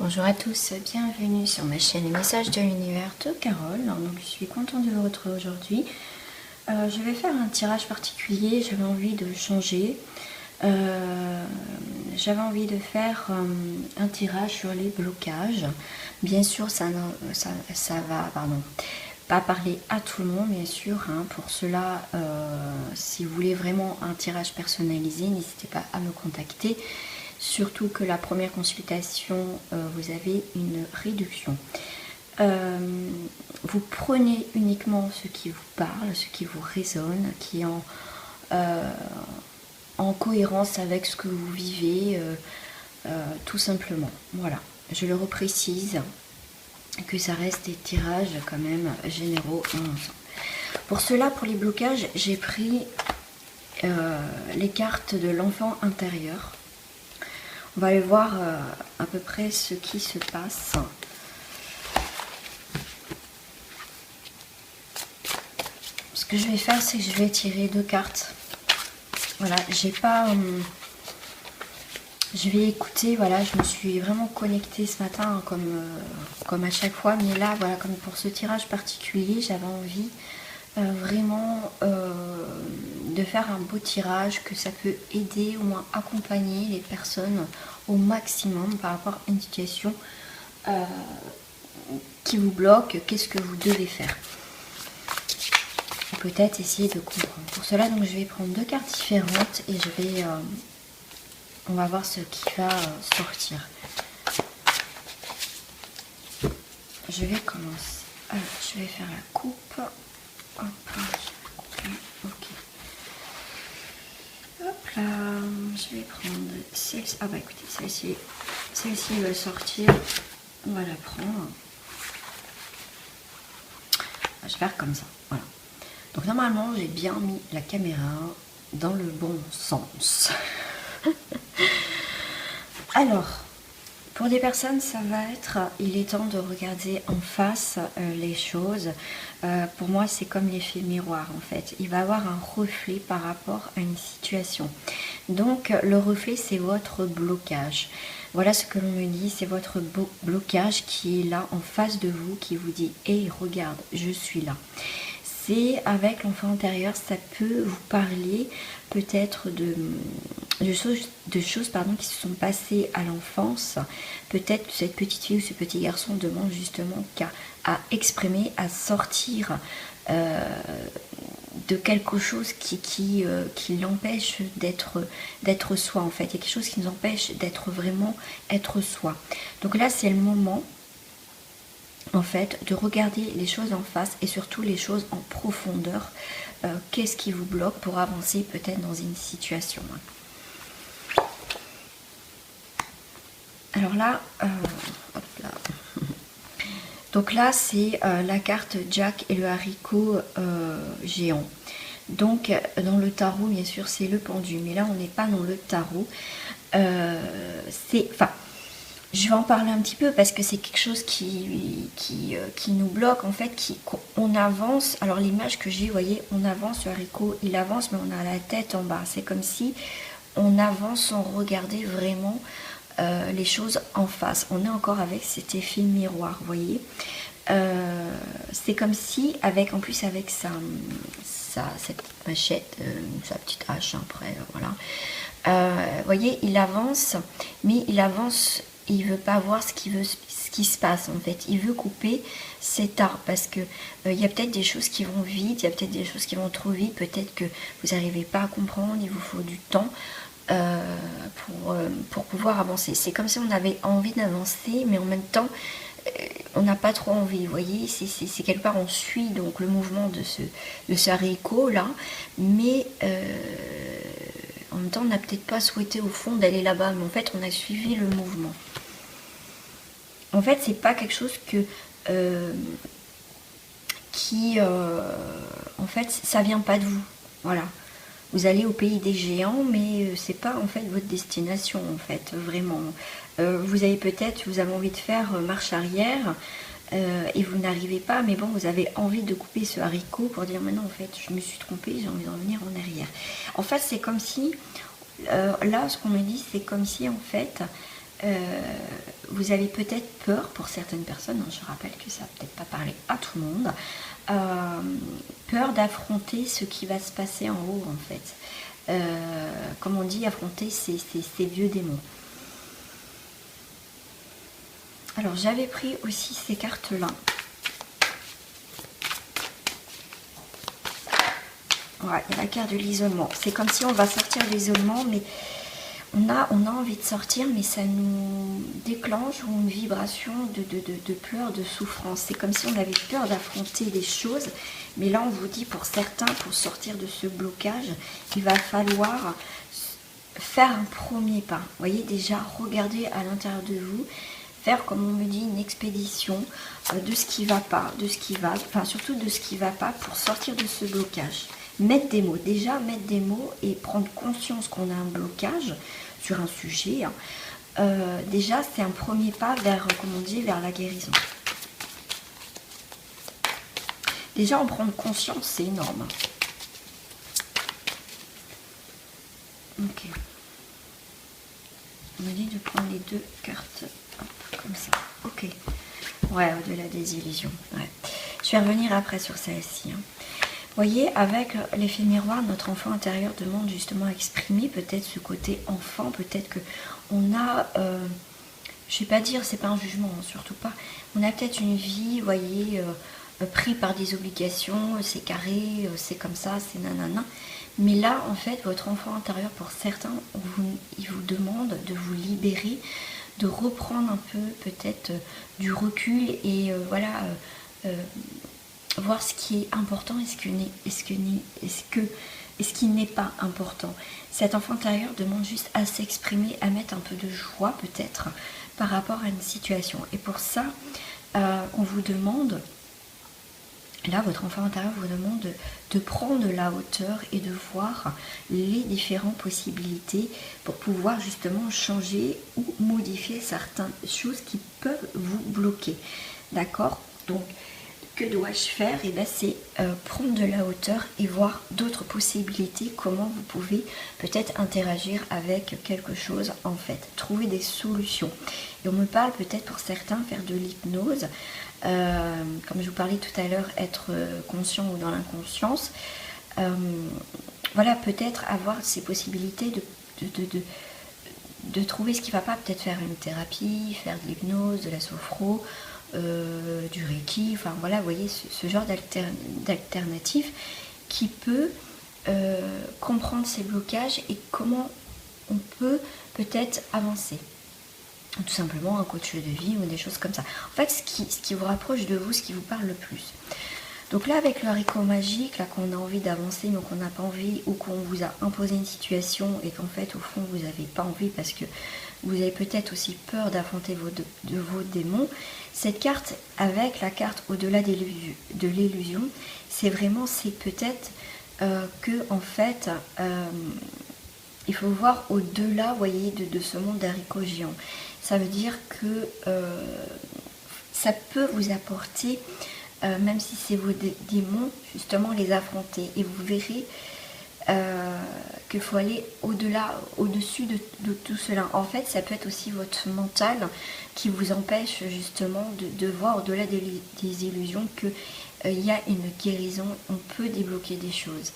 Bonjour à tous, bienvenue sur ma chaîne Les Messages de l'Univers de Carole. Donc, je suis contente de vous retrouver aujourd'hui. Je vais faire un tirage particulier, j'avais envie de changer. J'avais envie de faire un tirage sur les blocages. Bien sûr, ça va pas parler à tout le monde, bien sûr. Pour cela, si vous voulez vraiment un tirage personnalisé, n'hésitez pas à me contacter. Surtout que la première consultation, vous avez une réduction. Vous prenez uniquement ce qui vous parle, ce qui vous résonne, qui est en cohérence avec ce que vous vivez, tout simplement. Voilà, je le reprécise, que ça reste des tirages quand même généraux en ensemble. Pour cela, pour les blocages, j'ai pris les cartes de l'enfant intérieur. On va aller voir à peu près ce qui se passe. Ce que je vais faire, c'est que je vais tirer deux cartes. Voilà, j'ai pas... je vais écouter, voilà, je me suis vraiment connectée ce matin comme à chaque fois. Mais là, voilà, comme pour ce tirage particulier, j'avais envie vraiment de faire un beau tirage, que ça peut aider, au moins accompagner les personnes au maximum par rapport à une situation qui vous bloque. Qu'est-ce que vous devez faire? Peut-être essayer de comprendre. Pour cela, donc, je vais prendre deux cartes différentes et je vais on va voir ce qui va sortir. Je vais commencer. Alors, je vais faire la coupe. Hop, ok. Hop là, je vais prendre celle-ci. Ah bah écoutez, celle-ci va sortir. On va la prendre. Je vais faire comme ça. Voilà. Donc normalement, j'ai bien mis la caméra dans le bon sens. Alors, pour des personnes, ça va être, il est temps de regarder en face les choses. Pour moi, c'est comme l'effet miroir en fait. Il va avoir un reflet par rapport à une situation. Donc, le reflet, c'est votre blocage. Voilà ce que l'on me dit, c'est votre blocage qui est là en face de vous, qui vous dit « Hey, regarde, je suis là ». C'est avec l'enfant intérieur, ça peut vous parler peut-être de choses qui se sont passées à l'enfance. Peut-être que cette petite fille ou ce petit garçon demande justement à exprimer, à sortir de quelque chose qui l'empêche d'être soi en fait. Il y a quelque chose qui nous empêche d'être vraiment être soi. Donc là, c'est le moment en fait de regarder les choses en face et surtout les choses en profondeur. Qu'est-ce qui vous bloque pour avancer peut-être dans une situation. Alors là, hop là. Donc là, c'est la carte Jack et le haricot géant. Donc, dans le tarot, bien sûr, c'est le pendu. Mais là, on n'est pas dans le tarot. Je vais en parler un petit peu parce que c'est quelque chose qui nous bloque, en fait, on avance. Alors, l'image que j'ai, vous voyez, on avance, le haricot, il avance, mais on a la tête en bas. C'est comme si on avance sans regarder vraiment les choses en face. On est encore avec cet effet miroir, vous voyez. C'est comme si, en plus avec cette petite machette, sa petite hache, après, voilà. Vous voyez, il avance, mais il avance, il veut pas voir ce qui se passe en fait. Il veut couper cet arbre parce que il y a peut-être des choses qui vont vite, il y a peut-être des choses qui vont trop vite, peut-être que vous n'arrivez pas à comprendre, il vous faut du temps pour pouvoir avancer. C'est comme si on avait envie d'avancer, mais en même temps, on n'a pas trop envie, vous voyez, c'est quelque part, on suit donc le mouvement de ce haricot là, mais en même temps, on n'a peut-être pas souhaité au fond d'aller là-bas, mais en fait, on a suivi le mouvement. En fait, c'est pas quelque chose en fait, ça vient pas de vous. Voilà. Vous allez au pays des géants, mais c'est pas en fait votre destination, en fait, vraiment. Vous avez envie de faire marche arrière et vous n'arrivez pas, mais bon, vous avez envie de couper ce haricot pour dire maintenant, en fait, je me suis trompée, j'ai envie de revenir en arrière. En fait, c'est comme si, là, ce qu'on me dit, c'est comme si, en fait, vous avez peut-être peur pour certaines personnes, hein, je rappelle que ça va peut-être pas parler à tout le monde, peur d'affronter ce qui va se passer en haut en fait. Comme on dit, affronter ces vieux démons. Alors j'avais pris aussi ces cartes-là. Voilà, il y a la carte de l'isolement. C'est comme si on va sortir de l'isolement, mais on a envie de sortir, mais ça nous déclenche une vibration de pleurs, de souffrance. C'est comme si on avait peur d'affronter des choses. Mais là, on vous dit, pour certains, pour sortir de ce blocage, il va falloir faire un premier pas. Vous voyez, déjà, regardez à l'intérieur de vous, faire, comme on me dit, une expédition de ce qui va pas, de ce qui va, enfin surtout de ce qui va pas pour sortir de ce blocage. Mettre des mots, déjà mettre des mots et prendre conscience qu'on a un blocage sur un sujet. Déjà, c'est un premier pas vers, comme on dit, vers la guérison. Déjà, en prendre conscience, c'est énorme. Ok. On me dit de prendre les deux cartes, hop, comme ça. Ok. Ouais, au-delà des illusions. Ouais. Je vais revenir après sur celle-ci. Vous voyez, avec l'effet miroir, notre enfant intérieur demande justement à exprimer peut-être ce côté enfant, peut-être que on a, je ne vais pas dire, c'est pas un jugement, hein, surtout pas, on a peut-être une vie, vous voyez, pris par des obligations, c'est carré, c'est comme ça, c'est nanana. Mais là, en fait, votre enfant intérieur, pour certains, il vous demande de vous libérer, de reprendre un peu peut-être du recul et voilà, voir ce qui est important et ce qui n'est pas important. Cet enfant intérieur demande juste à s'exprimer, à mettre un peu de joie peut-être par rapport à une situation. Et pour ça, on vous demande, là votre enfant intérieur vous demande de prendre de la hauteur et de voir les différentes possibilités pour pouvoir justement changer ou modifier certaines choses qui peuvent vous bloquer. D'accord? Donc, que dois-je faire? Et bien c'est prendre de la hauteur et voir d'autres possibilités, comment vous pouvez peut-être interagir avec quelque chose en fait, trouver des solutions. Et on me parle peut-être pour certains faire de l'hypnose, comme je vous parlais tout à l'heure, être conscient ou dans l'inconscience. Voilà, peut-être avoir ces possibilités de trouver ce qui ne va pas, peut-être faire une thérapie, faire de l'hypnose, de la sophro, du Reiki, enfin voilà, vous voyez ce genre d'alternative qui peut comprendre ces blocages et comment on peut peut-être avancer. Tout simplement un coach de vie ou des choses comme ça. En fait, ce qui vous rapproche de vous, ce qui vous parle le plus. Donc là, avec le haricot magique, là qu'on a envie d'avancer mais qu'on n'a pas envie, ou qu'on vous a imposé une situation et qu'en fait, au fond, vous n'avez pas envie parce que vous avez peut-être aussi peur d'affronter vos démons. Cette carte, avec la carte au-delà de l'illusion, c'est vraiment, c'est peut-être que en fait, il faut voir au-delà, vous voyez, de ce monde d'haricots géants. Ça veut dire que ça peut vous apporter, même si c'est vos démons, justement les affronter. Et vous verrez qu'il faut aller au-delà, au-dessus de tout cela. En fait, ça peut être aussi votre mental qui vous empêche justement de voir au-delà des illusions qu'il y a une guérison, on peut débloquer des choses.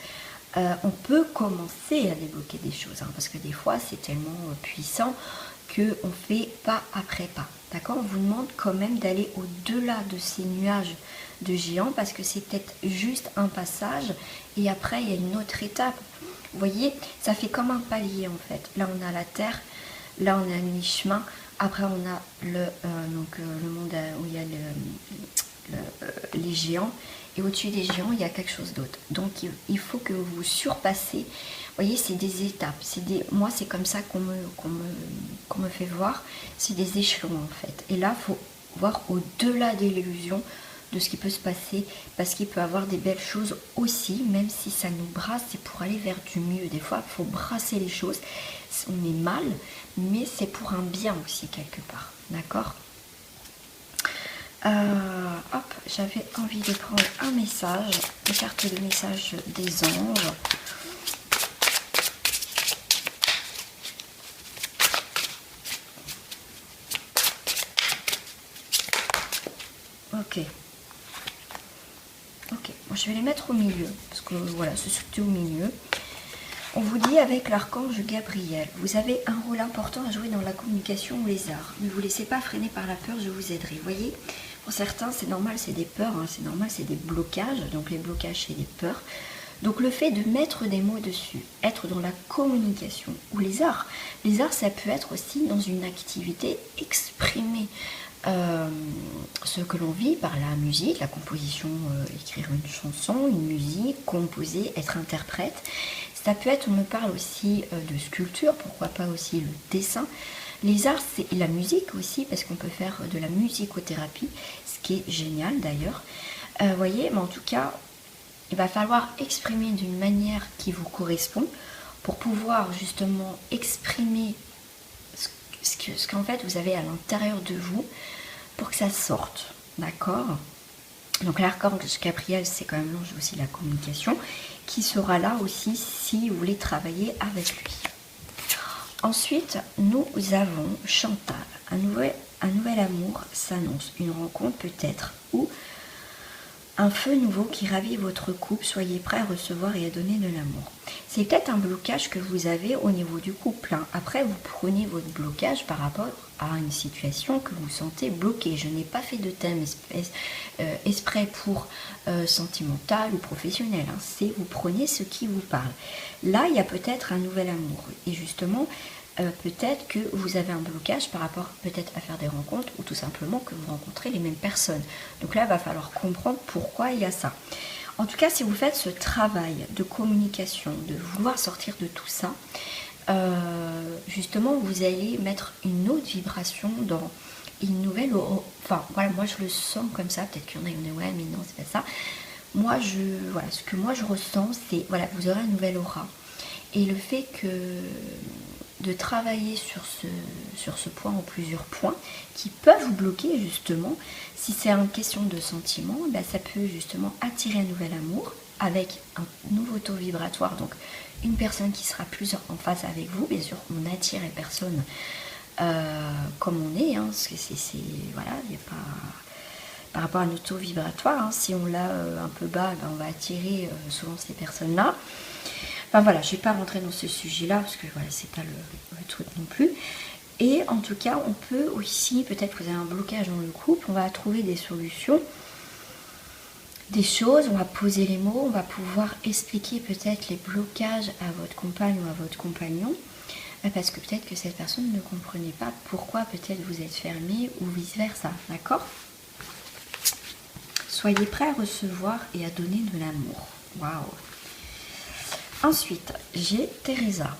On peut commencer à débloquer des choses, hein, parce que des fois c'est tellement puissant qu'on fait pas après pas. D'accord? On vous demande quand même d'aller au-delà de ces nuages de géants, parce que c'est peut-être juste un passage et après il y a une autre étape. Vous voyez, ça fait comme un palier en fait. Là on a la terre, là on a le mi-chemin, après on a le monde où il y a les géants, et au-dessus des géants il y a quelque chose d'autre. Donc il faut que vous surpassez. Vous voyez, c'est des étapes. Moi c'est comme ça qu'on me fait voir. C'est des échelons en fait. Et là il faut voir au-delà de l'illusion de ce qui peut se passer, parce qu'il peut y avoir des belles choses aussi, même si ça nous brasse, c'est pour aller vers du mieux. Des fois, il faut brasser les choses. On est mal, mais c'est pour un bien aussi, quelque part. D'accord? Hop, j'avais envie de prendre un message, une carte de message des anges. Ok. Ok, bon, je vais les mettre au milieu, parce que voilà, c'est surtout au milieu. On vous dit avec l'archange Gabriel, vous avez un rôle important à jouer dans la communication ou les arts. Ne vous laissez pas freiner par la peur, je vous aiderai. Vous voyez, pour certains, c'est normal, c'est des peurs, hein, c'est normal, c'est des blocages. Donc les blocages, c'est des peurs. Donc le fait de mettre des mots dessus, être dans la communication ou les arts, ça peut être aussi dans une activité exprimer ce que l'on vit par la musique, la composition, écrire une chanson, une musique, composer, être interprète. Ça peut être, on me parle aussi de sculpture, pourquoi pas aussi le dessin. Les arts, c'est la musique aussi, parce qu'on peut faire de la musicothérapie, ce qui est génial d'ailleurs. Vous voyez, mais en tout cas, il va falloir exprimer d'une manière qui vous correspond pour pouvoir justement exprimer ce qu'en fait vous avez à l'intérieur de vous pour que ça sorte, d'accord? Donc l'archange Gabriel, c'est quand même l'ange aussi de la communication, qui sera là aussi si vous voulez travailler avec lui. Ensuite, nous avons Chantal. Un nouvel amour s'annonce, une rencontre peut-être, ou un feu nouveau qui ravit votre couple. Soyez prêts à recevoir et à donner de l'amour. C'est peut-être un blocage que vous avez au niveau du couple. Hein. Après, vous prenez votre blocage par rapport à une situation que vous sentez bloquée. Je n'ai pas fait de thème exprès pour sentimental ou professionnel. Hein. C'est vous prenez ce qui vous parle. Là, il y a peut-être un nouvel amour. Et justement, peut-être que vous avez un blocage par rapport peut-être à faire des rencontres ou tout simplement que vous rencontrez les mêmes personnes. Donc là, il va falloir comprendre pourquoi il y a ça. En tout cas, si vous faites ce travail de communication, de vouloir sortir de tout ça, justement, vous allez mettre une autre vibration dans une nouvelle... Enfin, voilà, moi je le sens comme ça. Peut-être qu'il y en a qui me disent, ouais, mais non, c'est pas ça. Moi, voilà, ce que moi je ressens, c'est, voilà, vous aurez une nouvelle aura. Et le fait que de travailler sur ce point ou plusieurs points qui peuvent vous bloquer justement, si c'est une question de sentiment, ben ça peut justement attirer un nouvel amour avec un nouveau taux vibratoire, donc une personne qui sera plus en phase avec vous. Bien sûr, on attire les personnes comme on est, hein, parce que c'est voilà, il n'y a pas... Par rapport à notre taux vibratoire, hein, si on l'a un peu bas, ben on va attirer souvent ces personnes-là. Enfin voilà, je ne vais pas rentrer dans ce sujet-là, parce que voilà, c'est pas le truc non plus. Et en tout cas, on peut aussi, peut-être que vous avez un blocage dans le couple, on va trouver des solutions, des choses, on va poser les mots, on va pouvoir expliquer peut-être les blocages à votre compagne ou à votre compagnon, parce que peut-être que cette personne ne comprenait pas pourquoi peut-être vous êtes fermé ou vice-versa, d'accord? Soyez prêts à recevoir et à donner de l'amour. Waouh! Ensuite, j'ai Teresa.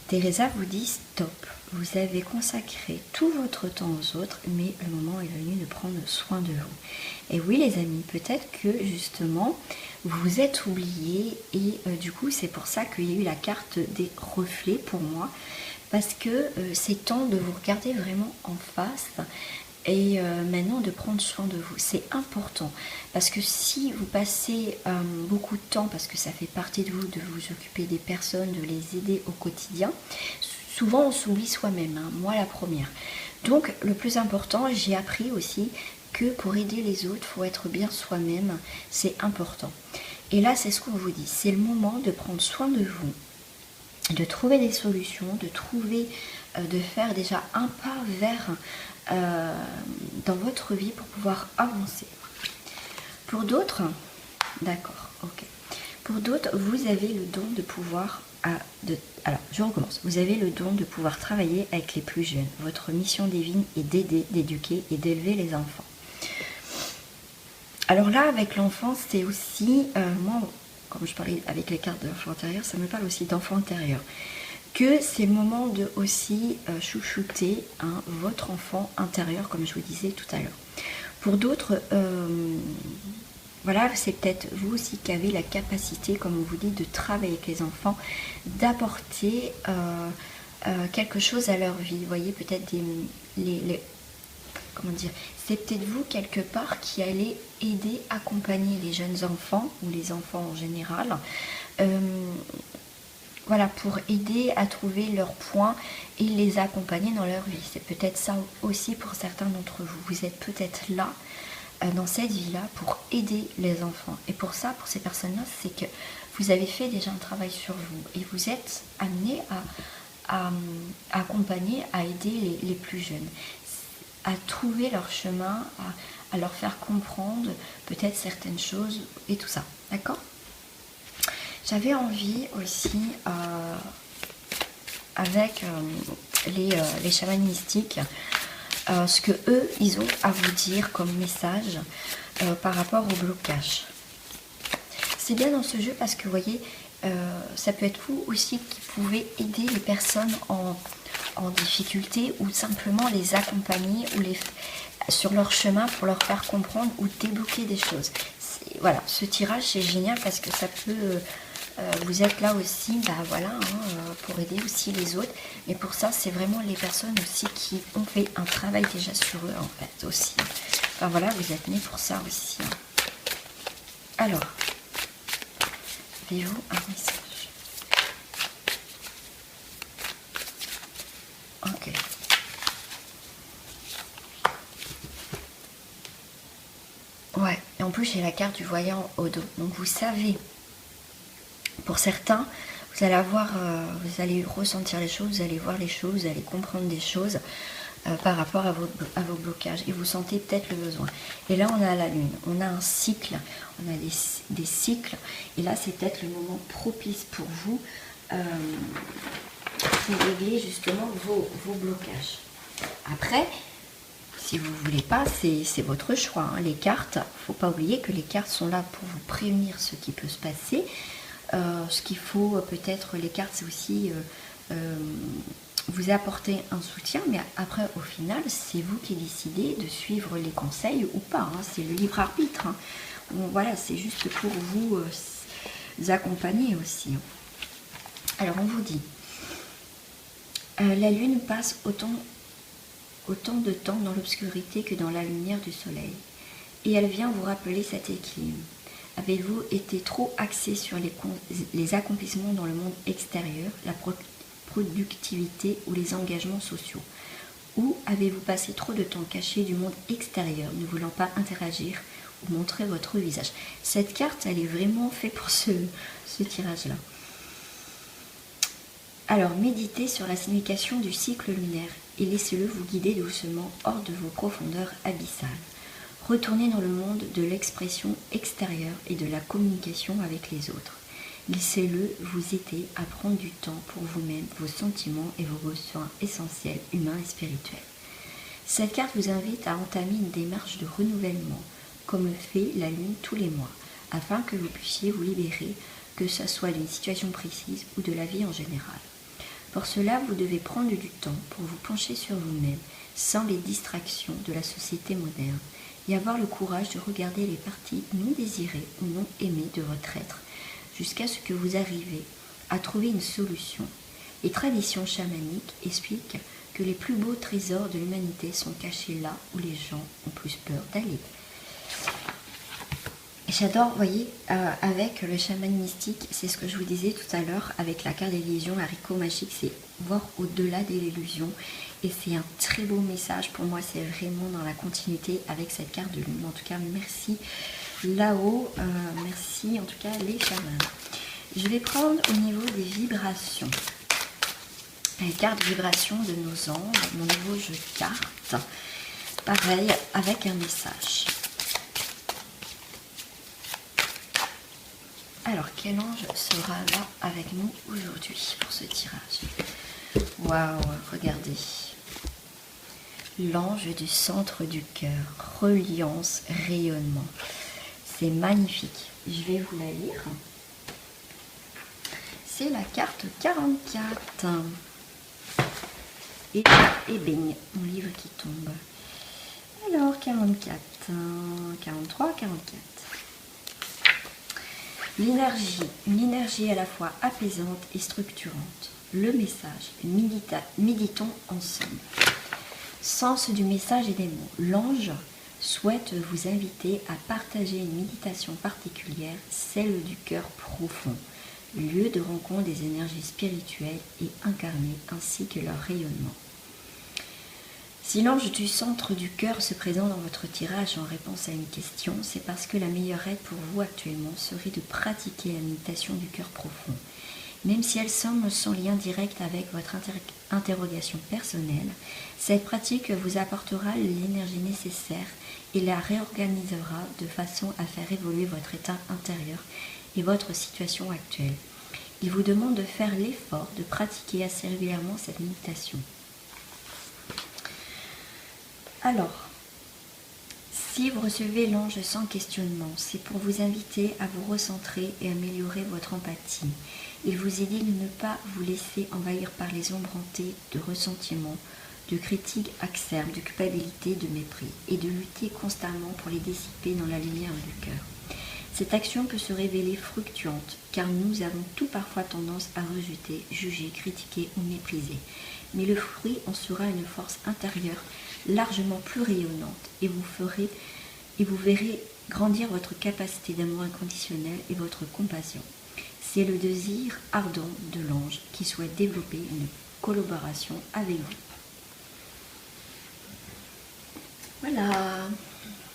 Teresa vous dit stop. Vous avez consacré tout votre temps aux autres, mais le moment est venu de prendre soin de vous. Et oui, les amis, peut-être que justement, vous vous êtes oubliés et du coup, c'est pour ça qu'il y a eu la carte des reflets pour moi. Parce que c'est temps de vous regarder vraiment en face et maintenant de prendre soin de vous. C'est important parce que si vous passez beaucoup de temps, parce que ça fait partie de vous, de vous occuper des personnes, de les aider au quotidien, souvent on s'oublie soi-même, hein, moi la première. Donc le plus important, j'ai appris aussi que pour aider les autres, il faut être bien soi-même, c'est important. Et là, c'est ce qu'on vous dit, c'est le moment de prendre soin de vous, de trouver des solutions, de faire déjà un pas vers dans votre vie pour pouvoir avancer. Pour d'autres, d'accord, ok. Pour d'autres, vous avez le don de pouvoir... alors, je recommence. Vous avez le don de pouvoir travailler avec les plus jeunes. Votre mission divine est d'aider, d'éduquer et d'élever les enfants. Alors là, avec l'enfant, c'est aussi... moi, comme je parlais avec les cartes de l'enfant intérieur, ça me parle aussi d'enfant intérieur. Que c'est le moment de aussi chouchouter votre enfant intérieur, comme je vous disais tout à l'heure. Pour d'autres, voilà, c'est peut-être vous aussi qui avez la capacité, comme on vous dit, de travailler avec les enfants, d'apporter quelque chose à leur vie. Vous voyez, peut-être comment dire, c'est peut-être vous quelque part qui allez aider, accompagner les jeunes enfants ou les enfants en général. Voilà, pour aider à trouver leurs points et les accompagner dans leur vie. C'est peut-être ça aussi pour certains d'entre vous. Vous êtes peut-être là dans cette vie-là pour aider les enfants. Et pour ça, pour ces personnes-là, c'est que vous avez fait déjà un travail sur vous et vous êtes amené à accompagner, à aider les plus jeunes, à trouver leur chemin, à leur faire comprendre peut-être certaines choses et tout ça. D'accord? J'avais envie aussi, avec les chamans mystiques, ce que eux, ils ont à vous dire comme message par rapport au blocage. C'est bien dans ce jeu parce que vous voyez, ça peut être vous aussi qui pouvez aider les personnes en difficulté ou simplement les accompagner ou sur leur chemin pour leur faire comprendre ou débloquer des choses. Voilà, ce tirage c'est génial parce que ça peut... vous êtes là aussi, voilà, pour aider aussi les autres. Mais pour ça, c'est vraiment les personnes aussi qui ont fait un travail déjà sur eux, en fait, aussi. Enfin voilà, vous êtes nés pour ça aussi. Alors, avez-vous un message? Ok. Ouais, et en plus j'ai la carte du voyant au dos. Donc vous savez, pour certains, vous allez avoir, vous allez ressentir les choses, vous allez voir les choses, vous allez comprendre des choses par rapport à vos blocages. Et vous sentez peut-être le besoin. Et là, on a la lune, on a un cycle, on a des cycles. Et là, c'est peut-être le moment propice pour vous pour régler justement vos blocages. Après, si vous ne voulez pas, c'est votre choix. Hein. Les cartes, il ne faut pas oublier que les cartes sont là pour vous prévenir ce qui peut se passer. Ce qu'il faut peut-être, les cartes, c'est aussi vous apporter un soutien, mais après, au final, c'est vous qui décidez de suivre les conseils ou pas. Hein. C'est le libre arbitre. Hein. Donc, voilà, c'est juste pour vous accompagner aussi. Hein. Alors, on vous dit, la lune passe autant de temps dans l'obscurité que dans la lumière du soleil. Et elle vient vous rappeler cet équilibre. Avez-vous été trop axé sur les accomplissements dans le monde extérieur, la productivité ou les engagements sociaux? Ou avez-vous passé trop de temps caché du monde extérieur, ne voulant pas interagir ou montrer votre visage? Cette carte, elle est vraiment faite pour ce tirage-là. Alors, méditez sur la signification du cycle lunaire et laissez-le vous guider doucement hors de vos profondeurs abyssales. Retournez dans le monde de l'expression extérieure et de la communication avec les autres. Laissez-le vous aider à prendre du temps pour vous-même, vos sentiments et vos besoins essentiels, humains et spirituels. Cette carte vous invite à entamer une démarche de renouvellement, comme le fait la Lune tous les mois, afin que vous puissiez vous libérer, que ce soit d'une situation précise ou de la vie en général. Pour cela, vous devez prendre du temps pour vous pencher sur vous-même, sans les distractions de la société moderne, et avoir le courage de regarder les parties non désirées ou non aimées de votre être, jusqu'à ce que vous arrivez à trouver une solution. Les traditions chamaniques expliquent que les plus beaux trésors de l'humanité sont cachés là où les gens ont plus peur d'aller. J'adore, vous voyez, avec le chaman mystique, c'est ce que je vous disais tout à l'heure, avec la carte d'illusion, haricot magique, c'est voir au-delà de l'illusion. Et c'est un très beau message, pour moi c'est vraiment dans la continuité avec cette carte de lune. En tout cas, merci là-haut, merci en tout cas les chamans. Je vais prendre au niveau des vibrations. Les cartes vibrations de nos anges, mon nouveau jeu de cartes. Pareil, avec un message. Alors, quel ange sera là avec nous aujourd'hui pour ce tirage? Waouh, regardez. L'ange du centre du cœur, reliance, rayonnement. C'est magnifique. Je vais vous la lire. C'est la carte 44. Et bing, mon livre qui tombe. Alors, 44, 43, 44. L'énergie, une énergie à la fois apaisante et structurante. Le message, méditons ensemble. Sens du message et des mots. L'ange souhaite vous inviter à partager une méditation particulière, celle du cœur profond, lieu de rencontre des énergies spirituelles et incarnées ainsi que leur rayonnement. Si l'ange du centre du cœur se présente dans votre tirage en réponse à une question, c'est parce que la meilleure aide pour vous actuellement serait de pratiquer la méditation du cœur profond. Même si elle semble sans lien direct avec votre interrogation personnelle, cette pratique vous apportera l'énergie nécessaire et la réorganisera de façon à faire évoluer votre état intérieur et votre situation actuelle. Il vous demande de faire l'effort de pratiquer assez régulièrement cette méditation. Alors, si vous recevez l'ange sans questionnement, c'est pour vous inviter à vous recentrer et améliorer votre empathie. Il vous aide de ne pas vous laisser envahir par les ombres hantées de ressentiment, de critiques acerbes, de culpabilité, de mépris, et de lutter constamment pour les dissiper dans la lumière du cœur. Cette action peut se révéler fructueuse, car nous avons tout parfois tendance à rejeter, juger, critiquer ou mépriser. Mais le fruit en sera une force intérieure largement plus rayonnante et vous verrez grandir votre capacité d'amour inconditionnel et votre compassion. C'est le désir ardent de l'ange qui souhaite développer une collaboration avec vous. Voilà.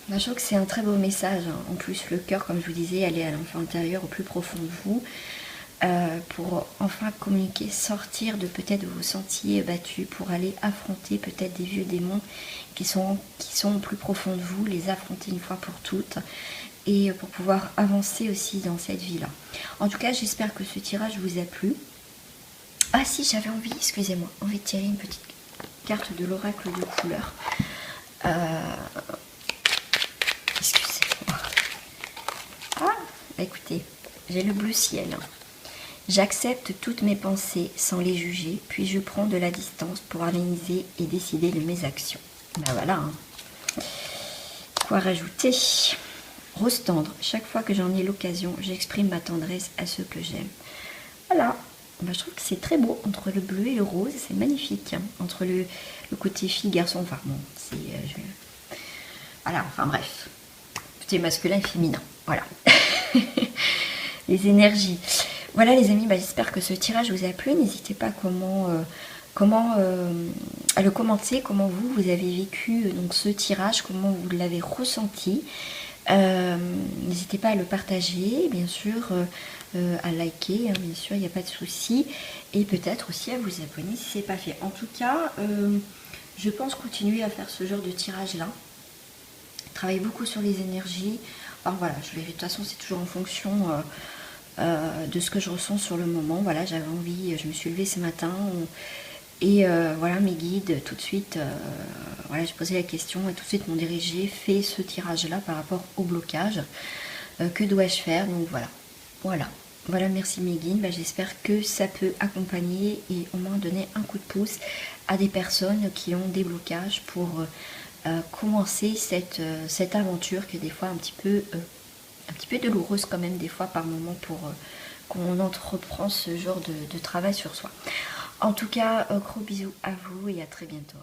Je trouve que c'est un très beau message. En plus, le cœur, comme je vous disais, aller à l'enfant intérieur, au plus profond de vous, pour enfin communiquer, sortir de peut-être vous sentiez battu, pour aller affronter peut-être des vieux démons qui sont au plus profond de vous, les affronter une fois pour toutes, et pour pouvoir avancer aussi dans cette vie-là. En tout cas, j'espère que ce tirage vous a plu. Ah si, j'avais envie, excusez-moi, envie de tirer une petite carte de l'oracle de couleur. Excusez-moi. Ah, écoutez, j'ai le bleu ciel. J'accepte toutes mes pensées sans les juger, puis je prends de la distance pour analyser et décider de mes actions. Ben voilà. Quoi rajouter? Rose tendre. Chaque fois que j'en ai l'occasion, j'exprime ma tendresse à ceux que j'aime. Voilà. Ben, je trouve que c'est très beau. Entre le bleu et le rose, c'est magnifique. Hein. Entre le côté fille-garçon, enfin bon, c'est... Voilà, enfin bref. Côté masculin et féminin. Voilà. Les énergies. Voilà les amis, j'espère que ce tirage vous a plu. N'hésitez pas à le commenter, comment vous avez vécu donc, ce tirage, comment vous l'avez ressenti. N'hésitez pas à le partager, bien sûr, à liker, hein, bien sûr, il n'y a pas de souci. Et peut-être aussi à vous abonner si ce n'est pas fait. En tout cas, je pense continuer à faire ce genre de tirage-là. Travailler beaucoup sur les énergies. Enfin voilà, de toute façon, c'est toujours en fonction... de ce que je ressens sur le moment. Voilà, j'avais envie, je me suis levée ce matin et voilà, mes guides tout de suite, voilà, j'ai posé la question et tout de suite m'ont dirigé, fait ce tirage là par rapport au blocage. Que dois-je faire? Donc voilà, merci mes guides. J'espère que ça peut accompagner et au moins donner un coup de pouce à des personnes qui ont des blocages pour commencer cette aventure qui est des fois un petit peu douloureuse quand même des fois par moment pour qu'on entreprend ce genre de travail sur soi. En tout cas, gros bisous à vous et à très bientôt.